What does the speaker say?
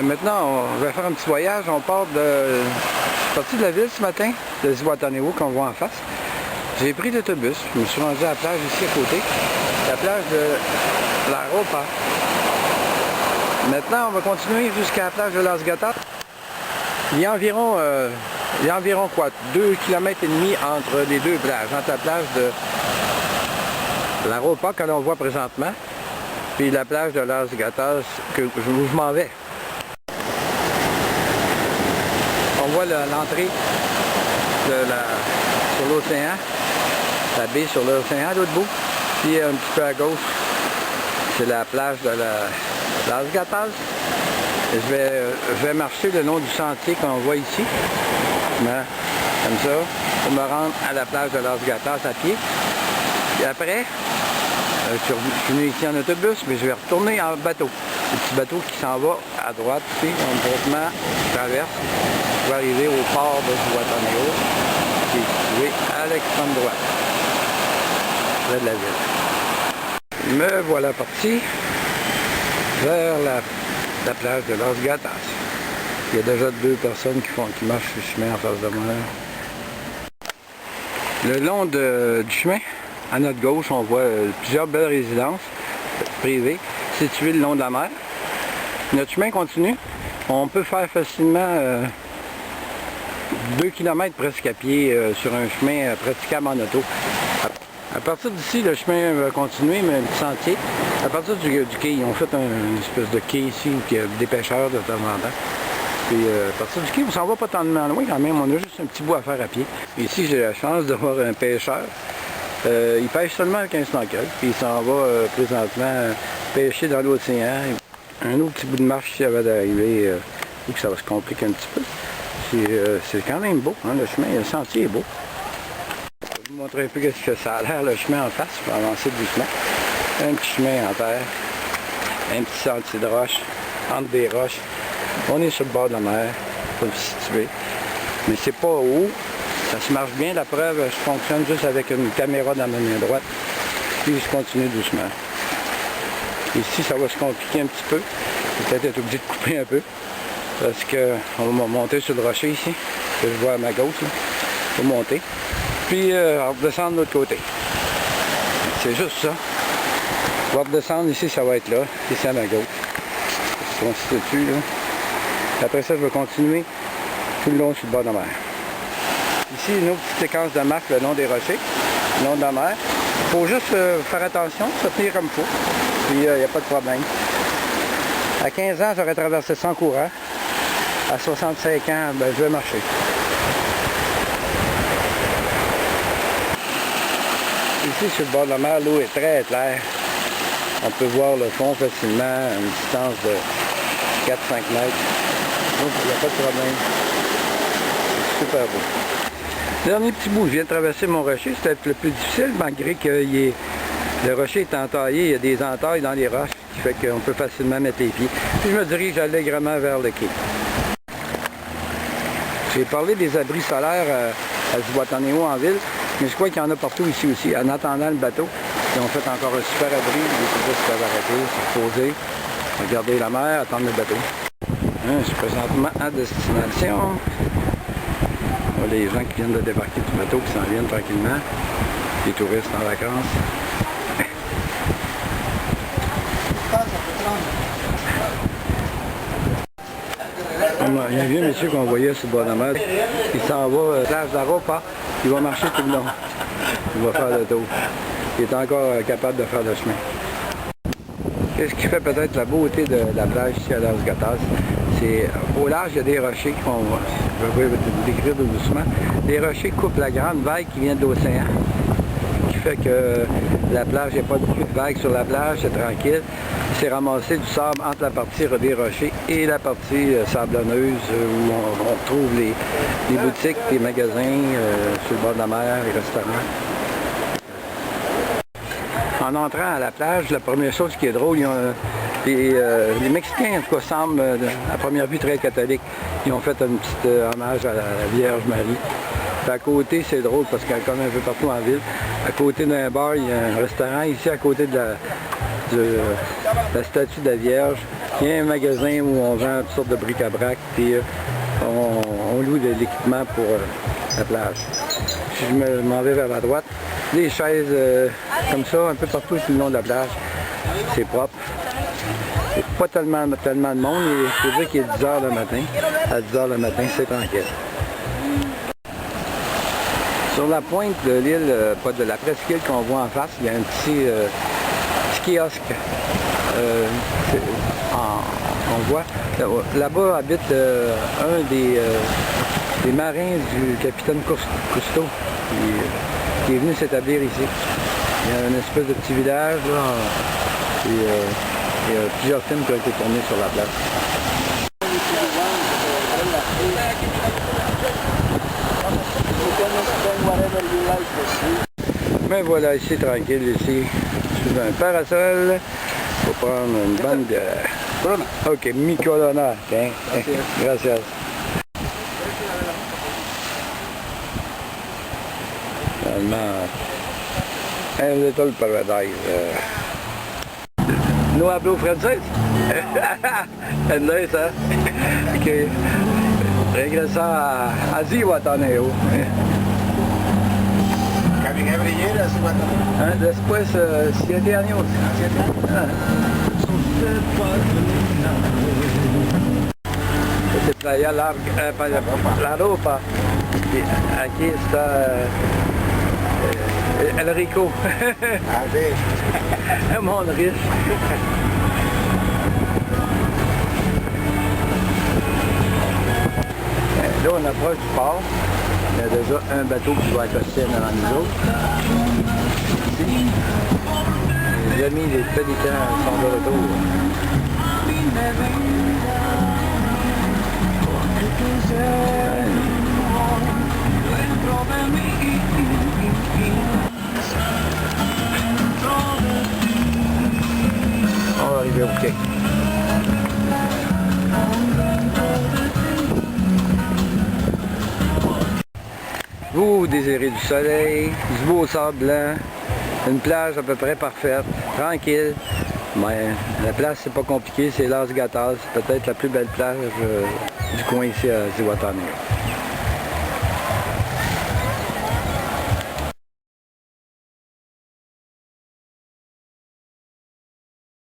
Maintenant, on va faire un petit voyage. On part de... Je suis parti de la ville ce matin, de Zihuatanejo, qu'on voit en face. J'ai pris l'autobus. Je me suis rendu à la plage ici à côté. La plage de La Ropa. Maintenant, on va continuer jusqu'à la plage de Las Gatas. Il y a environ quoi, 2,5 km entre les deux plages. Entre la plage de La Ropa, que l'on voit présentement, puis la plage de Las Gatas, où je m'en vais. On voit l'entrée sur l'océan, la baie sur l'océan à l'autre bout. Puis un petit peu à gauche, c'est la plage de Las Gatas. Je vais marcher le long du sentier qu'on voit ici, comme ça, pour me rendre à la plage de Las Gatas à pied. Et après, je suis venu ici en autobus, mais je vais retourner en bateau. Le petit bateau qui s'en va à droite, puis complètement traverse. Je vais arriver au port de Zihuatanejo, qui est situé à l'extrême droite, près de la ville. Me voilà parti vers la plage de Las Gatas. Il y a déjà 2 personnes qui marchent sur le chemin en face de moi. Le long du chemin, à notre gauche, on voit plusieurs belles résidences privées situées le long de la mer. Notre chemin continue. On peut faire facilement 2 km presque à pied sur un chemin praticable en auto. À partir d'ici, le chemin va continuer, mais un petit sentier. À partir du quai, ils ont fait une espèce de quai ici où il y a des pêcheurs de temps en temps. Puis à partir du quai, on s'en va pas tant loin quand même, on a juste un petit bout à faire à pied. Ici, j'ai la chance de voir un pêcheur. Il pêche seulement avec un snorkel, puis il s'en va présentement pêcher dans l'océan. Un autre petit bout de marche ici avant d'arriver, où ça va se compliquer un petit peu. C'est quand même beau, hein, le chemin, le sentier est beau. Je vais vous montrer un peu ce que ça a l'air, le chemin en face, pour avancer doucement. Un petit chemin en terre, un petit sentier de roche, entre des roches. On est sur le bord de la mer, pour le situer. Mais c'est pas haut, ça se marche bien. La preuve, je fonctionne juste avec une caméra dans ma main droite. Puis je continue doucement. Ici, ça va se compliquer un petit peu. Je vais peut-être être obligé de couper un peu. Parce qu'on va monter sur le rocher ici, que je vois à ma gauche. Là. Faut monter. Puis on va redescendre de l'autre côté. C'est juste ça. On va redescendre ici, ça va être là. Ici à ma gauche. Ça se constitue là. Après ça, je vais continuer tout le long sur le bord de la mer. Ici, une autre petite séquence de marque le long des rochers, le long de la mer. Il faut juste faire attention, se tenir comme il faut. Puis il n'y a pas de problème. À 15 ans, j'aurais traversé sans courant. À 65 ans, ben, je vais marcher. Ici, sur le bord de la mer, l'eau est très claire. On peut voir le fond facilement à une distance de 4-5 mètres. Donc, il n'y a pas de problème. C'est super beau. Dernier petit bout, je viens de traverser mon rocher. C'était le plus difficile, malgré que le rocher est entaillé. Il y a des entailles dans les roches, qui fait qu'on peut facilement mettre les pieds. Puis je me dirige allègrement vers le quai. J'ai parlé des abris solaires à Zihuatanejo en ville, mais je crois qu'il y en a partout ici aussi. En attendant le bateau, ils ont fait encore un super abri. Les touristes peuvent arrêter, se reposer, regarder la mer, attendre le bateau. Je suis présentement à destination. On voit les gens qui viennent de débarquer du bateau, qui s'en viennent tranquillement. Les touristes en vacances. Il y a un vieux monsieur qu'on voyait sur le bord de la mer. Il s'en va à la plage de La Ropa. Il va marcher tout le long. Il va faire le tour. Il est encore capable de faire le chemin. Qu'est-ce qui fait peut-être la beauté de la plage ici à Las Gatas? C'est au large, il y a des rochers je vais vous décrire doucement. Les rochers coupent la grande vague qui vient de l'océan. Qui fait que la plage, il n'y a pas beaucoup de vagues sur la plage, c'est tranquille. C'est ramassé du sable entre la partie des rochers et la partie sablonneuse où on trouve les boutiques, les magasins sur le bord de la mer, les restaurants. En entrant à la plage, la première chose qui est drôle, les Mexicains, en tout cas, semblent à première vue très catholiques. Ils ont fait un petit hommage à la Vierge Marie. Puis à côté, c'est drôle parce qu'il y a comme un peu partout en ville. À côté d'un bar, il y a un restaurant. Ici, à côté de la statue de la Vierge, Il y a un magasin où on vend toutes sortes de bric-à-brac, puis on loue de l'équipement pour la plage. Si je m'en vais vers la droite, les chaises comme ça, un peu partout tout le long de la plage, c'est propre. C'est pas tellement de monde, et je peux dire qu'il est 10 h le matin. À 10 h le matin, c'est tranquille. Sur la pointe de l'île, pas de la presqu'île qu'on voit en face, il y a un petit kiosque. On voit. Là-bas habite un des marins du capitaine Cousteau qui est venu s'établir ici. Il y a une espèce de petit village là, et il y a plusieurs films qui ont été tournés sur la place. Mais voilà, ici tranquille, ici, sous un parasol, pour prendre une bonne bière. Ok, mi Corona, tiens. Gracias. Finalement, un little paradise. No hablo francés? Andrés, hein? Ok. Regresar a Zihuatanejo. Coming every year a Zihuatanejo? Después, 7 años. C'est Playa La Ropa. Aquí está El Rico. Ah, sí. Un monde riche. Là, on approche du port. Il y a déjà un bateau qui va accoster devant nous autres. Ici. Les amis des Pélicans sont de retour. On va arriver au quai. Vous désirez du soleil, du beau sable blanc, une plage à peu près parfaite, tranquille. Mais la place, c'est pas compliqué, c'est Las Gatas, peut-être la plus belle plage du coin ici à Zihuatanejo.